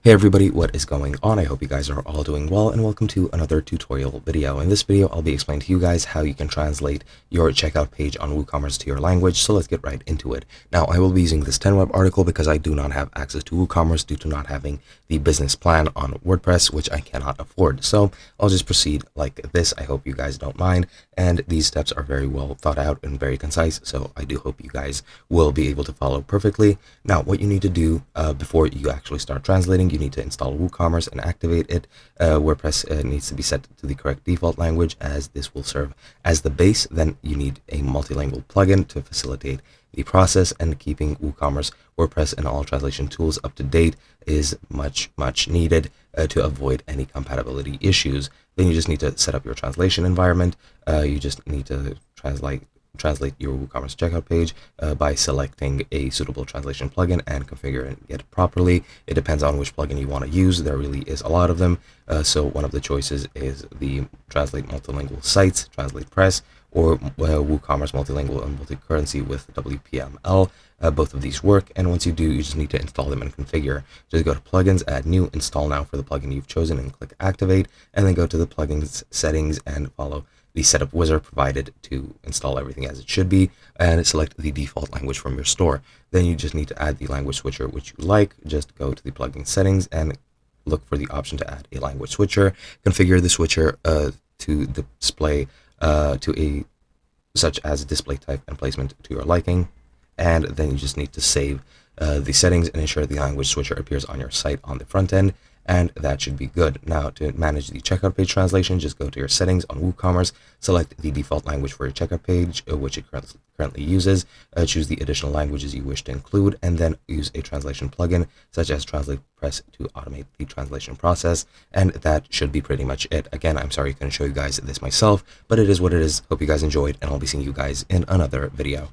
Hey everybody, what is going on? I hope you guys are all doing well, and welcome to another tutorial video. In this video, I'll be explaining to you guys how you can translate your checkout page on WooCommerce to your language, so let's get right into it. Now, I will be using this 10 web article because I do not have access to WooCommerce due to not having the business plan on WordPress, which I cannot afford. So I'll just proceed like this. I hope you guys don't mind, and these steps are very well thought out and very concise, so I do hope you guys will be able to follow perfectly. Now, what you need to do before you actually start translating, you need to install WooCommerce and activate it. WordPress needs to be set to the correct default language, as this will serve as the base. Then you need a multilingual plugin to facilitate the process, and keeping WooCommerce, WordPress, and all translation tools up to date is much needed to avoid any compatibility issues. Then you just need to set up your translation environment. You just need to translate your WooCommerce checkout page by selecting a suitable translation plugin and configuring it properly. It depends on which plugin you want to use. There really is a lot of them. So one of the choices is the Translate Multilingual Sites, Translate Press, or WooCommerce Multilingual and Multi-Currency with WPML. Both of these work, and once you do, you just need to install them and configure. Just go to Plugins, add New, Install Now for the plugin you've chosen, and click Activate, and then go to the plugins settings and follow the setup wizard provided to install everything as it should be, and select the default language from your store. Then you just need to add the language switcher which you like. Just go to the plugin settings and look for the option to add a language switcher. Configure the switcher to display such as display type and placement to your liking, and then you just need to save the settings and ensure the language switcher appears on your site on the front end, and that should be good. Now, to manage the checkout page translation, just go to your settings on WooCommerce, select the default language for your checkout page, which it currently uses, choose the additional languages you wish to include, and then use a translation plugin such as Translate Press to automate the translation process, and that should be pretty much it. Again, I'm sorry I couldn't show you guys this myself, but it is what it is. Hope you guys enjoyed, and I'll be seeing you guys in another video.